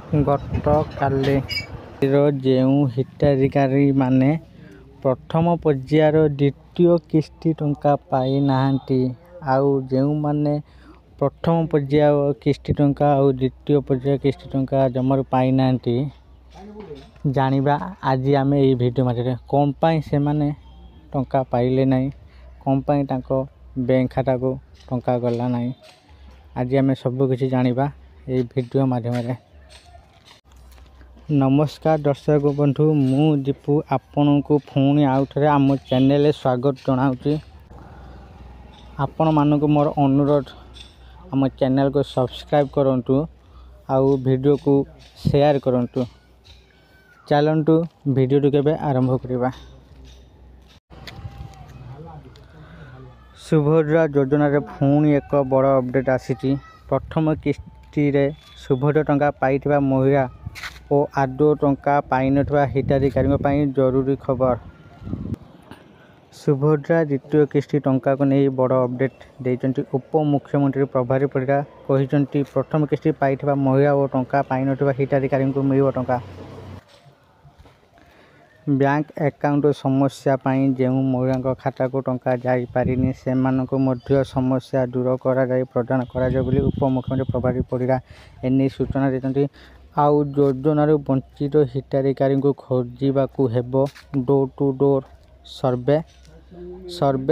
ଗତକାଲି ଯେଉଁ ହିତାଧିକାରୀ ମାନେ ପ୍ରଥମ ପର୍ଯ୍ୟାୟର ଦ୍ୱିତୀୟ କିସ୍ତି ଟଙ୍କା ପାଇନାହାନ୍ତି ଆଉ ଯେଉଁମାନେ ପ୍ରଥମ ପର୍ଯ୍ୟାୟ କିସ୍ତି ଟଙ୍କା ଆଉ ଦ୍ୱିତୀୟ ପର୍ଯ୍ୟାୟ କିସ୍ତି ଟଙ୍କା ଜମାରୁ ପାଇନାହାନ୍ତି ଜାଣିବା ଆଜି ଆମେ ଏହି ଭିଡ଼ିଓ ମାଧ୍ୟମରେ କ'ଣ ପାଇଁ ସେମାନେ ଟଙ୍କା ପାଇଲେ ନାହିଁ, କ'ଣ ପାଇଁ ତାଙ୍କ ବ୍ୟାଙ୍କ ଖାତାକୁ ଟଙ୍କା ଗଲା ନାହିଁ, ଆଜି ଆମେ ସବୁକିଛି ଜାଣିବା ଏହି ଭିଡ଼ିଓ ମାଧ୍ୟମରେ। नमस्कार दर्शक बंधु, मु दीपू आपनकु पुणी आउ थे आम चैनल स्वागत जनाऊँगी। आपण मानक मोर अनुरोध आम चैनल को सब्सक्राइब करंतु आउ वीडियो को शेयर करंतु। चलंतु वीडियो केबे आरंभ करिबा। सुभद्रा योजना रे पुणी एक बड़ अपडेट आसी। प्रथम किस्ती रे सुभद्रा टंका पाइथिबा महिला और आदौ टंका पाई नथिबा हिताधिकारी जरूरी खबर। सुभद्रा द्वितीय किस्ती टंका को नहीं बड़ अपडेट देइचंती उप मुख्यमंत्री प्रभारी परिडा कहिचंती प्रथम किस्ती पाइथिबा महिला और टंका पाई नथिबा हिताधिकारी को मिलिबो टंका। बैंक अकाउंट समस्या पाई जेउ महिला खाता को टंका जाई पारिनी सेमानक मध्य समस्या दूर करा जाई प्रदान करा जाय बोली उप मुख्यमंत्री प्रभारी परिडा एने सूचना देइचंती। आउ योजनार वंचित हिताधिकारी को खोजा हेबो डोर टू डोर सर्वे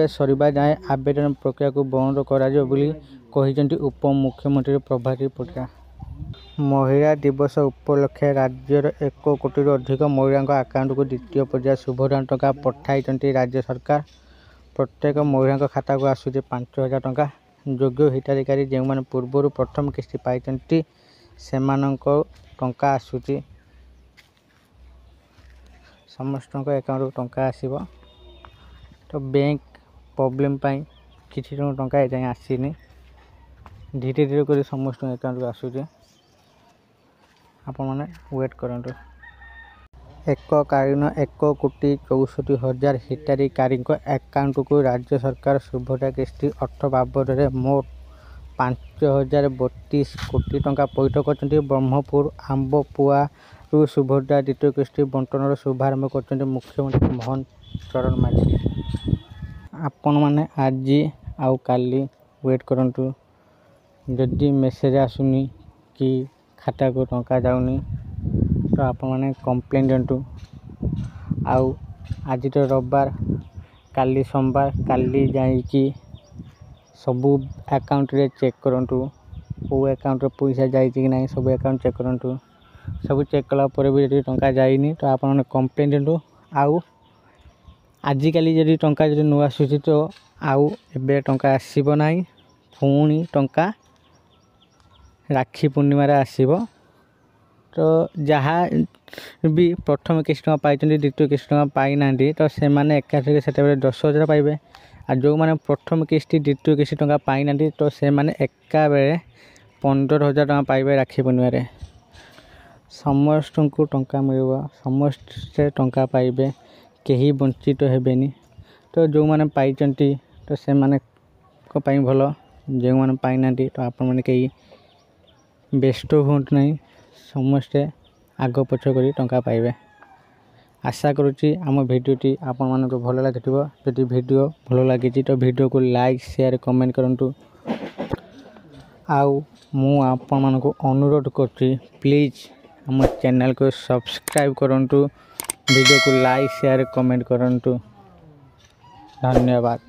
सरिबा जाए आवेदन प्रक्रिया को बंद करा बोली कहिसेंती उप मुख्यमंत्री प्रभारी परिडा। महिला दिवस उपलक्षे राज्यर 1 कोटी अधिक महिला अकाउंट को द्वितीय पर्याय सुभद्रा टंका पठाई राज्य सरकार। प्रत्येक महिला खाता को आसूचे 5,000 टंका। योग्य हिताधिकारी जो मैंने पूर्व प्रथम किस्ती पाई सेमानंको टंका आसूची समस्त अकाउंट टंका आसीबो। तो बैंक प्रॉब्लम पाई किसी टंका ए आसीनी, धीरे धीरे कर समस्त अकाउंट आसूचे। आपण माने वेट करंतु। एककालीन 1,64,00,000 हिताधिकारी अकाउंट को राज्य सरकार सुभद्रा किस्ती अर्थ बाबद मोट 5,032 कोटी टंका पैठ कर ब्रह्मपुर आंबपुआ सुभद्रा द्वितीय किस्ती बंटन शुभारंभ कर मुख्यमंत्री मोहन चरण माझी। आपण मैंने आज आउ काली वेट करंतु। जदि मेसेज आसुनी कि खाता को टंका जाऊनी तो आपण मैंने कंप्लेन दिंतु। आउ आज तो रविवार, काली सोमवार, काली जाइकी सबू अकाउंट रे चेक करंतु को अकाउंट रे पैसा जाई कि नहीं, सब अकाउंट चेक करंतु। सब चेक कला पर भी यदि टंका जाइनी तो आपण मैंने कंप्लेन दिंतु। आउ आजिकल जदि टंका जदि न आसुची तो आउ एबे टंका आसीबो नाही, पुणी टंका राखी पूर्णिमा रे आसीबो। तो जहाँ भी प्रथम किस्ती टंका पाई द्वितीय किस्ती टंका पाई नांदी तो से माने एकाथरे सेते 10,000 पाइबे। आ जो मैंने प्रथम किस्ती द्वितीय किस्ती टंका पाई नांदी तो से माने एका बेले 15,000 टंका पाइबे राखी पूर्णिमा रे। समस्त को टंका मिलबो, समस्त टंका पाइबे, केही वंचित हेबेनी। तो जो मैंने पाई तो से माने को पाई भलो, जो मैंने पाई नांदी तो आपण माने केही बेस्ट होंत नहीं, समस्ते आग पछ करी टंका पाइबे। आशा करुच्ची आम भिडियोटी आपण मानक भल लगिथिबो। जदि भिडियो भल लगी तो भिडियो को लाइक शेयर कमेंट करंतु। आउ मु आपण मानक अनुरोध करछि प्लीज आम चैनल को सब्सक्राइब करंतु, वीडियो को लाइक शेयर कमेंट करंतु। धन्यवाद।